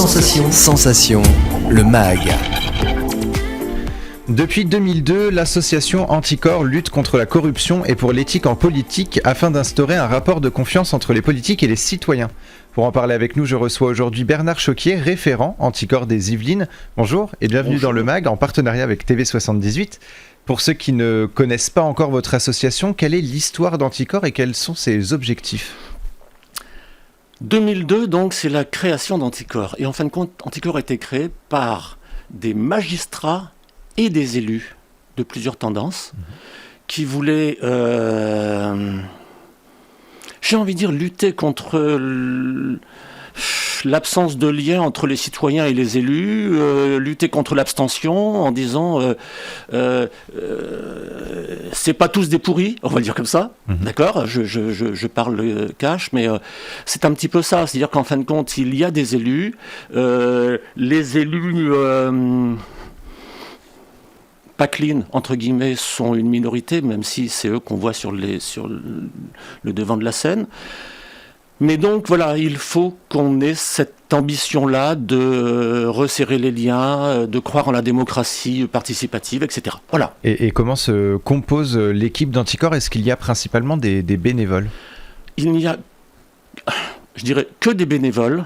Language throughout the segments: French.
Sensation, le MAG. Depuis 2002, l'association Anticor lutte contre la corruption et pour l'éthique en politique afin d'instaurer un rapport de confiance entre les politiques et les citoyens. Pour en parler avec nous, je reçois aujourd'hui Bernard Choquier, référent Anticor des Yvelines. Bonjour et bienvenue dans le MAG en partenariat avec TV78. Pour ceux qui ne connaissent pas encore votre association, quelle est l'histoire d'Anticor et quels sont ses objectifs ? 2002, donc, c'est la création d'Anticor. Et en fin de compte, Anticor a été créé par des magistrats et des élus de plusieurs tendances qui voulaient, j'ai envie de dire, lutter contre l'absence de lien entre les citoyens et les élus, lutter contre l'abstention en disant c'est pas tous des pourris, on va le dire comme ça, d'accord, je parle cash, mais c'est un petit peu ça, c'est-à-dire qu'en fin de compte, il y a des élus, les élus pas clean, entre guillemets, sont une minorité, même si c'est eux qu'on voit sur le devant de la scène. Mais donc, voilà, il faut qu'on ait cette ambition-là de resserrer les liens, de croire en la démocratie participative, etc. Voilà. Et comment se compose l'équipe d'Anticor ? Est-ce qu'il y a principalement des bénévoles ? Il n'y a, je dirais, que des bénévoles.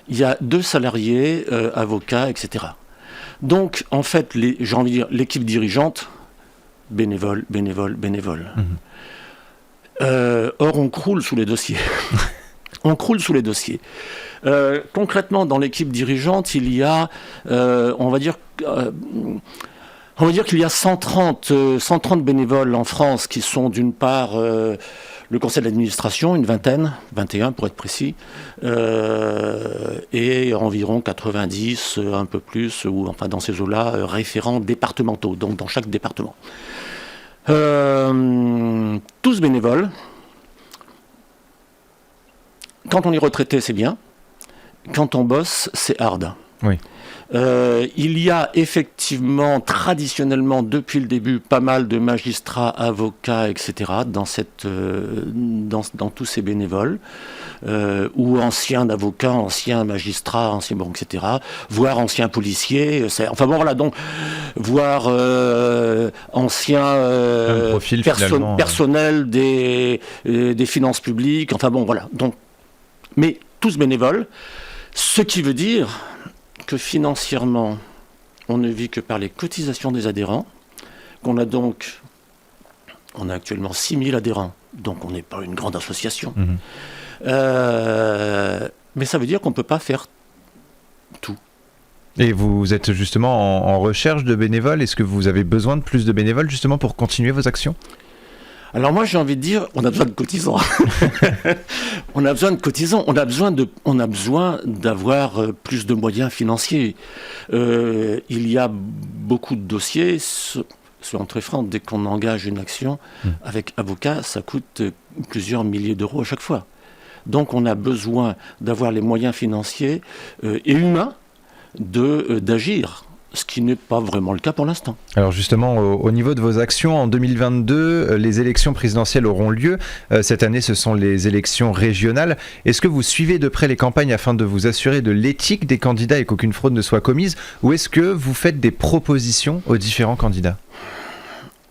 Il y a 2 salariés, avocats, etc. Donc, en fait, j'ai envie de dire, l'équipe dirigeante, bénévole. Or, on croule sous les dossiers. Concrètement, dans l'équipe dirigeante, il y a, on va dire qu'il y a 130 bénévoles en France qui sont d'une part le conseil d'administration, une vingtaine, 21 pour être précis, et environ 90, un peu plus, ou enfin dans ces eaux-là, référents départementaux, donc dans chaque département. Tous bénévoles. Quand on est retraité, c'est bien. Quand on bosse, c'est hard. Oui. Il y a effectivement, traditionnellement, depuis le début, pas mal de magistrats, avocats, etc. dans tous ces bénévoles, ou anciens avocats, anciens magistrats, etc. Voire anciens policiers. Enfin bon, voilà, donc, voire anciens personnels des finances publiques. Enfin bon, voilà. Donc, mais tous bénévoles, ce qui veut dire que financièrement, on ne vit que par les cotisations des adhérents, on a actuellement 6000 adhérents, donc on n'est pas une grande association. Mais ça veut dire qu'on ne peut pas faire tout. Et vous êtes justement en recherche de bénévoles. Est-ce que vous avez besoin de plus de bénévoles justement pour continuer vos actions ? Alors moi j'ai envie de dire, on a besoin de cotisants. On a besoin d'avoir plus de moyens financiers. Il y a beaucoup de dossiers, soyons très francs, dès qu'on engage une action avec avocat, ça coûte plusieurs milliers d'euros à chaque fois. Donc on a besoin d'avoir les moyens financiers et humains d'agir. Ce qui n'est pas vraiment le cas pour l'instant. Alors justement, au niveau de vos actions, en 2022, les élections présidentielles auront lieu. Cette année, ce sont les élections régionales. Est-ce que vous suivez de près les campagnes afin de vous assurer de l'éthique des candidats et qu'aucune fraude ne soit commise ? Ou est-ce que vous faites des propositions aux différents candidats ?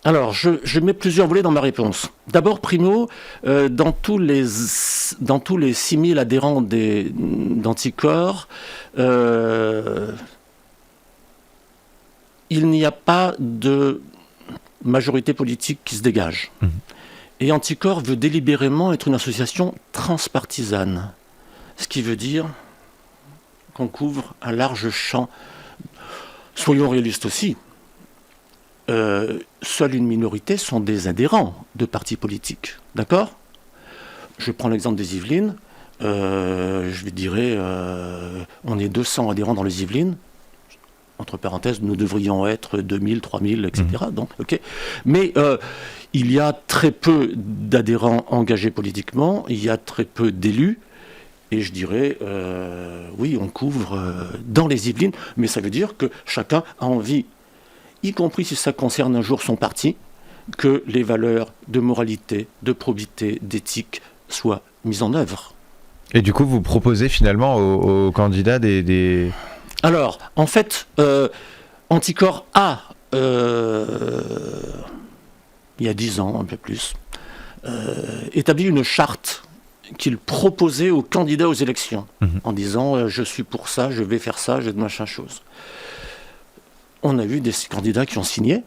Alors, je mets plusieurs volets dans ma réponse. D'abord, primo, dans tous les 6000 adhérents d'Anticor, il n'y a pas de majorité politique qui se dégage. Et Anticor veut délibérément être une association transpartisane. Ce qui veut dire qu'on couvre un large champ. Soyons réalistes aussi. Seule une minorité sont des adhérents de partis politiques. D'accord ? Je prends l'exemple des Yvelines. Je dirais, on est 200 adhérents dans les Yvelines. Entre parenthèses, nous devrions être 2000, 3000, etc. Donc, okay. Mais il y a très peu d'adhérents engagés politiquement, il y a très peu d'élus, et je dirais, oui, on couvre dans les Yvelines, mais ça veut dire que chacun a envie, y compris si ça concerne un jour son parti, que les valeurs de moralité, de probité, d'éthique soient mises en œuvre. Et du coup, vous proposez finalement aux candidats des... Alors, en fait, Anticor a, il y a 10 ans, un peu plus, établi une charte qu'il proposait aux candidats aux élections, en disant je suis pour ça, je vais faire ça, je vais machin chose. On a vu des candidats qui ont signé,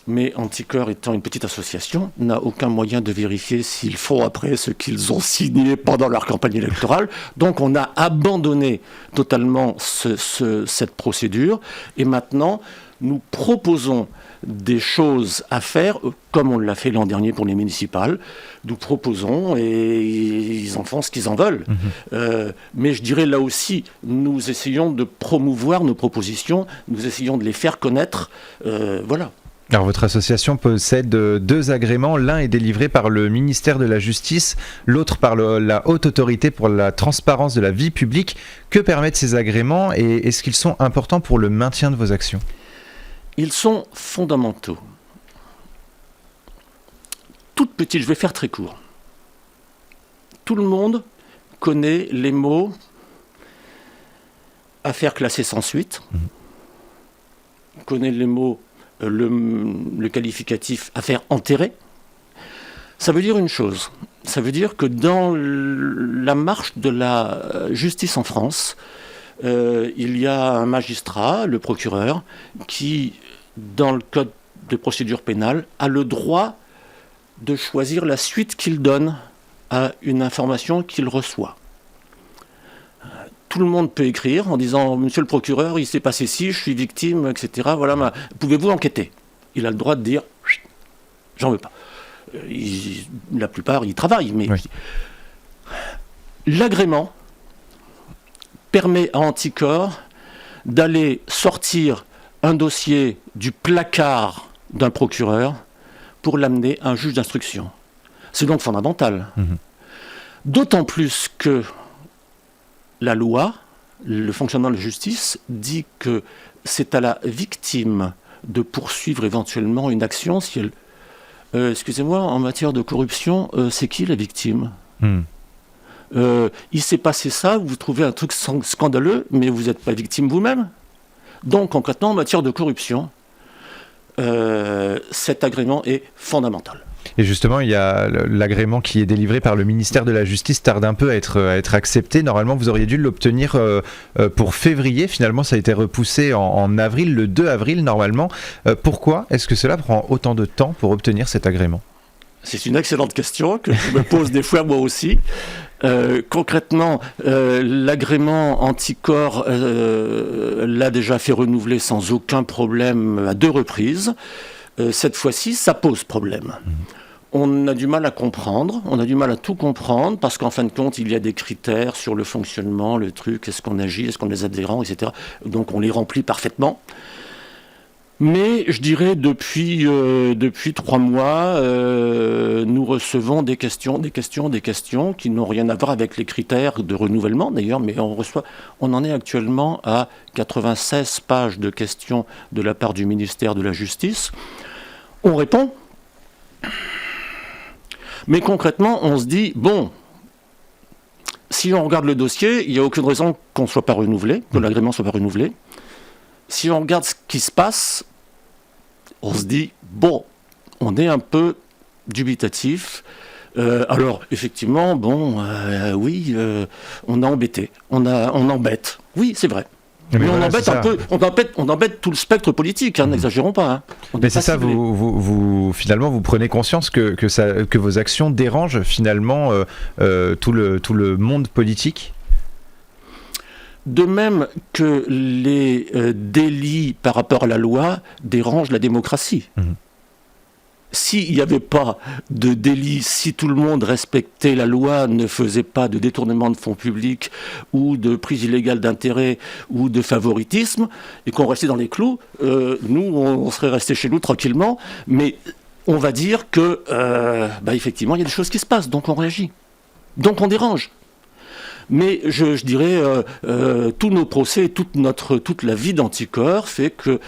mais Anticor étant une petite association, n'a aucun moyen de vérifier s'ils font après ce qu'ils ont signé pendant leur campagne électorale. Donc on a abandonné totalement cette procédure, et maintenant nous proposons des choses à faire, comme on l'a fait l'an dernier pour les municipales. Nous proposons et ils en font ce qu'ils en veulent. Mais je dirais là aussi, nous essayons de promouvoir nos propositions, nous essayons de les faire connaître. Voilà. Alors votre association possède 2 agréments, l'un est délivré par le ministère de la Justice, l'autre par la Haute Autorité pour la transparence de la vie publique. Que permettent ces agréments et est-ce qu'ils sont importants pour le maintien de vos actions ? Ils sont fondamentaux. Toute petite, je vais faire très court. Tout le monde connaît les mots affaires classées sans suite, connaît les mots, le qualificatif affaires enterrées. Ça veut dire une chose. Ça veut dire que dans la marche de la justice en France, il y a un magistrat, le procureur, qui, dans le code de procédure pénale, a le droit de choisir la suite qu'il donne à une information qu'il reçoit. Tout le monde peut écrire en disant « Monsieur le procureur, il s'est passé ci, je suis victime, etc. Voilà, pouvez-vous enquêter ?» Il a le droit de dire « J'en veux pas ». La plupart, ils travaillent, mais... Oui. L'agrément permet à Anticor d'aller sortir un dossier du placard d'un procureur pour l'amener à un juge d'instruction. C'est donc fondamental. D'autant plus que la loi, le fonctionnement de la justice, dit que c'est à la victime de poursuivre éventuellement une action si elle... excusez-moi, en matière de corruption, c'est qui la victime ? Il s'est passé ça, vous trouvez un truc scandaleux, mais vous n'êtes pas victime vous-même. Donc, concrètement, en matière de corruption, cet agrément est fondamental. Et justement, il y a l'agrément qui est délivré par le ministère de la Justice tarde un peu à être accepté. Normalement, vous auriez dû l'obtenir pour février. Finalement, ça a été repoussé en avril, le 2 avril normalement. Pourquoi est-ce que cela prend autant de temps pour obtenir cet agrément ? C'est une excellente question que je me pose des fois moi aussi. Concrètement, l'agrément Anticor l'a déjà fait renouveler sans aucun problème à 2 reprises. Cette fois-ci, ça pose problème. On a du mal à comprendre, on a du mal à tout comprendre, parce qu'en fin de compte, il y a des critères sur le fonctionnement, le truc, est-ce qu'on agit, est-ce qu'on est adhérent, etc. Donc on les remplit parfaitement. Mais je dirais depuis 3 mois, nous recevons des questions qui n'ont rien à voir avec les critères de renouvellement d'ailleurs, mais on en est actuellement à 96 pages de questions de la part du ministère de la Justice. On répond, mais concrètement, on se dit, bon, si on regarde le dossier, il n'y a aucune raison qu'on ne soit pas renouvelé, que l'agrément ne soit pas renouvelé. Si on regarde ce qui se passe, on se dit, bon, on est un peu dubitatif. Alors, effectivement, bon, oui, on a embêté, on embête. Oui, c'est vrai. Mais on embête un peu, on embête tout le spectre politique, hein, n'exagérons pas. Hein. Mais c'est ça, finalement, vous prenez conscience que vos actions dérangent finalement tout le monde politique ? De même que les délits par rapport à la loi dérangent la démocratie. S'il n'y avait pas de délit, si tout le monde respectait la loi, ne faisait pas de détournement de fonds publics ou de prise illégale d'intérêt ou de favoritisme, et qu'on restait dans les clous, nous, on serait restés chez nous tranquillement, mais on va dire que, effectivement, il y a des choses qui se passent, donc on réagit. Donc on dérange. Mais je dirais, tous nos procès, toute la vie d'Anticorps fait que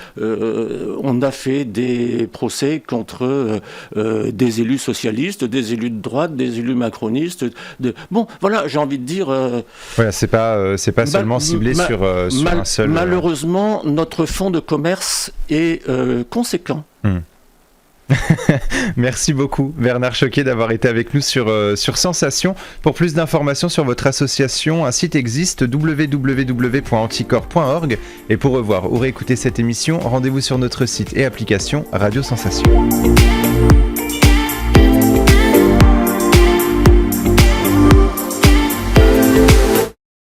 on a fait des procès contre des élus socialistes, des élus de droite, des élus macronistes. Bon, voilà, j'ai envie de dire. Voilà, c'est pas seulement ciblé sur un seul. Malheureusement, notre fonds de commerce est conséquent. Merci beaucoup Bernard Choquier d'avoir été avec nous sur Sensation. Pour plus d'informations sur votre association, un site existe, www.anticorps.org, et pour revoir ou réécouter cette émission, rendez-vous sur notre site et application Radio Sensation.